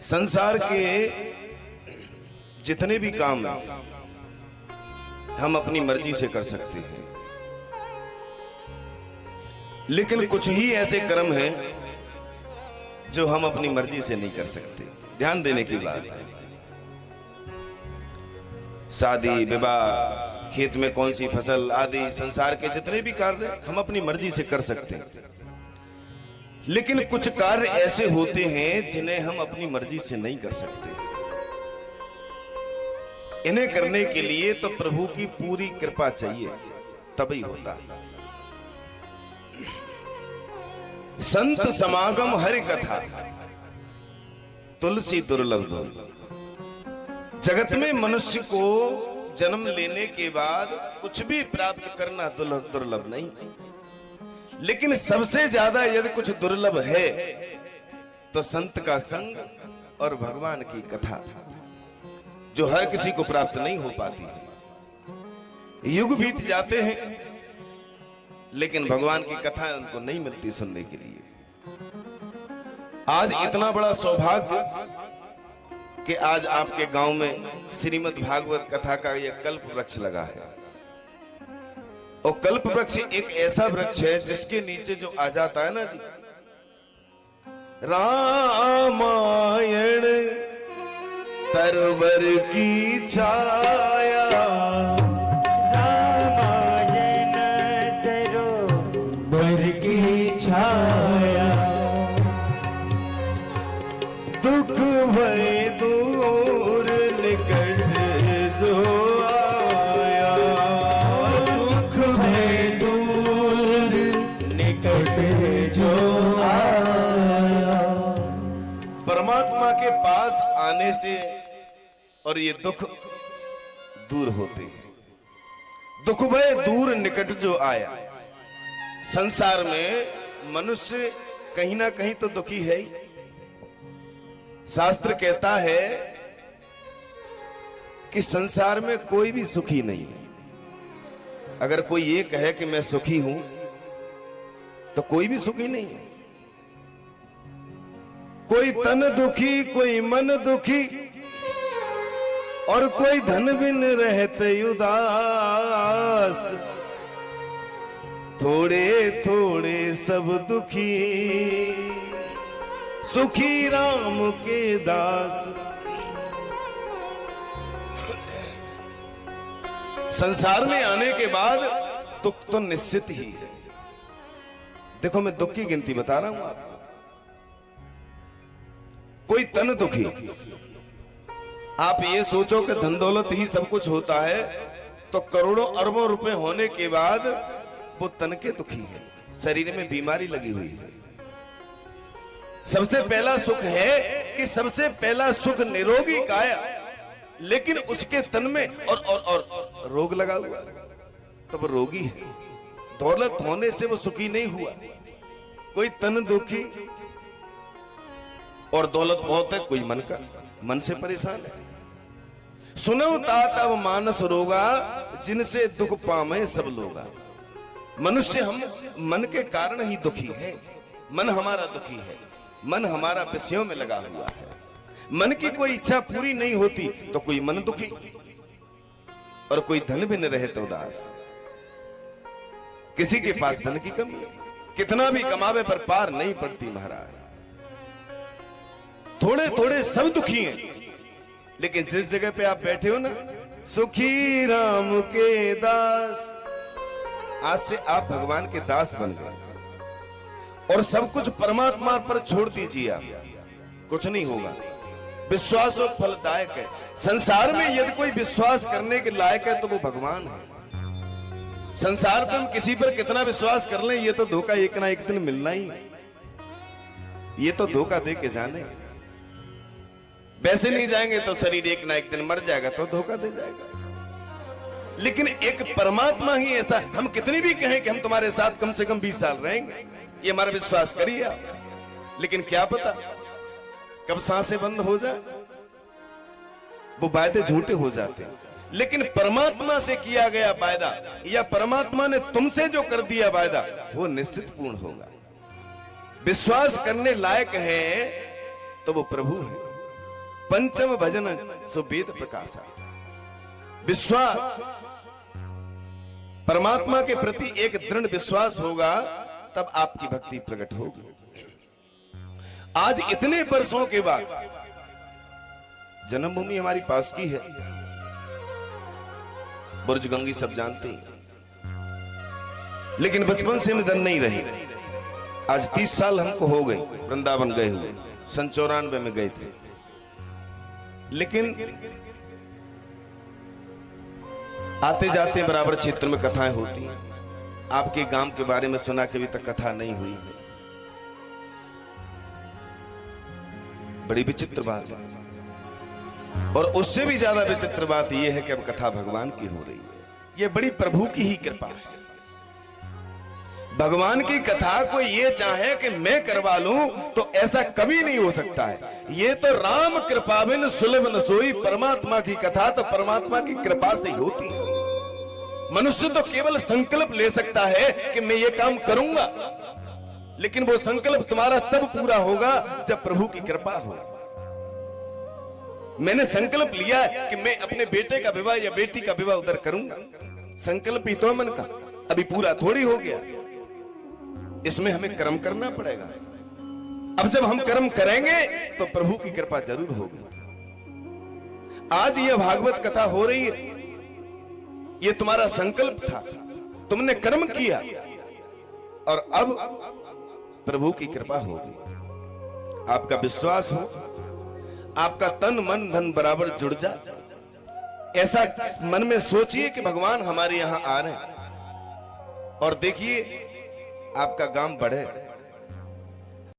संसार के जितने भी काम हम अपनी मर्जी से कर सकते हैं, लेकिन कुछ ही ऐसे कर्म हैं जो हम अपनी मर्जी से नहीं कर सकते। ध्यान देने की बात है। शादी विवाह, खेत में कौन सी फसल आदि संसार के जितने भी कार्य हम अपनी मर्जी से कर सकते हैं, लेकिन कुछ कार्य ऐसे होते हैं जिन्हें हम अपनी मर्जी से नहीं कर सकते। इन्हें करने के लिए तो प्रभु की पूरी कृपा चाहिए, तभी होता। संत समागम हरि कथा तुलसी दुर्लभ। जगत में मनुष्य को जन्म लेने के बाद कुछ भी प्राप्त करना दुर्लभ नहीं, लेकिन सबसे ज्यादा यदि कुछ दुर्लभ है तो संत का संग और भगवान की कथा, जो हर किसी को प्राप्त नहीं हो पाती है। युग बीत जाते हैं लेकिन भगवान की कथा उनको नहीं मिलती सुनने के लिए। आज इतना बड़ा सौभाग्य कि आज आपके गांव में श्रीमद् भागवत कथा का यह कल्प वृक्ष लगा है। और कल्प वृक्ष एक ऐसा वृक्ष है जिसके नीचे जो आ जाता है ना जी, रामायण तरवर की छाया, रामायण तरवर की छाया, दुख भय दूर निकट जो आया, दुख भय दूर निकट जो आया। परमात्मा के पास आने से और ये दुख दूर होते हैं। दुख भय दूर निकट जो आया। संसार में मनुष्य कहीं ना कहीं तो दुखी है ही। शास्त्र कहता है कि संसार में कोई भी सुखी नहीं है। अगर कोई ये कहे कि मैं सुखी हूं तो कोई भी सुखी नहीं है। कोई तन दुखी, कोई मन दुखी, और कोई धन बिन रहते उदास। थोड़े थोड़े सब दुखी, सुखी राम के दास। संसार में आने के बाद दुख तो निश्चित ही है। देखो मैं दुख की गिनती बता रहा हूं आपको। कोई तन दुखी, आप ये सोचो कि धन दौलत ही सब कुछ होता है तो करोड़ों अरबों रुपए होने के बाद वो तन के दुखी है, शरीर में बीमारी लगी हुई है। सबसे पहला सुख है कि सबसे पहला सुख निरोगी काया, लेकिन उसके तन में और रोग लगा हुआ, तो वो रोगी है। दौलत होने से वो सुखी नहीं हुआ। कोई तन दुखी और दौलत बहुत है, कोई मन से परेशान है। सुनो तात अब मानस रोगा, जिनसे दुख पामे सब लोगा। मनुष्य हम मन के कारण ही दुखी है। मन हमारा दुखी है, मन हमारा विषयों में लगा हुआ है। मन की कोई इच्छा पूरी नहीं होती तो कोई मन दुखी, और कोई धन भी न रहे तो उदास। किसी के पास धन की कमी है, कितना भी कमावे पर पार नहीं पड़ती महाराज। थोड़े थोड़े सब दुखी हैं, लेकिन जिस जगह पे आप बैठे हो ना, सुखी राम के दास, आज से आप भगवान के दास बन गए और सब कुछ परमात्मा पर छोड़ दीजिए। आप कुछ नहीं होगा। विश्वास और फलदायक है। संसार में यदि कोई विश्वास करने के लायक है तो वो भगवान है। संसार पर हम किसी पर कितना विश्वास कर लें, ये तो धोखा एक ना एक दिन मिलना ही है। ये तो धोखा दे के जाने, वैसे नहीं जाएंगे तो शरीर एक ना एक दिन मर जाएगा तो धोखा दे जाएगा। लेकिन एक परमात्मा ही ऐसा, हम कितनी भी कहें कि हम तुम्हारे साथ कम से कम 20 साल रहेंगे, ये हमारा विश्वास करिए आप, लेकिन क्या पता कब सांसें बंद हो जाए। वो वायदे झूठे हो जाते हैं। लेकिन परमात्मा से किया गया वायदा या परमात्मा ने तुमसे जो कर दिया वायदा वो निश्चित पूर्ण होगा। विश्वास करने लायक है तो वो प्रभु है। पंचम भजन सो वेद प्रकाशा। विश्वास, परमात्मा के प्रति एक दृढ़ विश्वास होगा तब आपकी भक्ति प्रकट होगी। आज इतने वर्षों के बाद, जन्मभूमि हमारी पास की है, बुर्ज गंगी सब जानते हैं, लेकिन बचपन से निधन नहीं रही। आज 30 साल हमको हो गए वृंदावन गए हुए, 94 में गए थे, लेकिन आते जाते बराबर क्षेत्र में कथाएं होती हैं। आपके गांव के बारे में सुना कि अभी तक कथा नहीं हुई है, बड़ी विचित्र बात है। और उससे भी ज्यादा विचित्र बात यह है कि अब कथा भगवान की हो रही है। यह बड़ी प्रभु की ही कृपा है। भगवान की कथा को ये चाहे कि मैं करवा लूं तो ऐसा कभी नहीं हो सकता है। ये तो राम कृपा बिन सुलभ न सोई, परमात्मा की कथा तो परमात्मा की कृपा से ही होती है। मनुष्य तो केवल संकल्प ले सकता है कि मैं ये काम करूंगा, लेकिन वो संकल्प तुम्हारा तब पूरा होगा जब प्रभु की कृपा हो। मैंने संकल्प लिया कि मैं अपने बेटे का विवाह या बेटी का विवाह उधर करूंगा, संकल्प ही तो मन का, अभी पूरा थोड़ी हो गया। इसमें हमें कर्म करना पड़ेगा। अब जब हम कर्म करेंगे तो प्रभु की कृपा जरूर होगी। आज यह भागवत कथा हो रही है, यह तुम्हारा संकल्प था, तुमने कर्म किया और अब प्रभु की कृपा होगी। आपका विश्वास हो, आपका तन मन धन बराबर जुड़ जा, ऐसा मन में सोचिए कि भगवान हमारे यहां आ रहे हैं, और देखिए आपका काम बढ़े।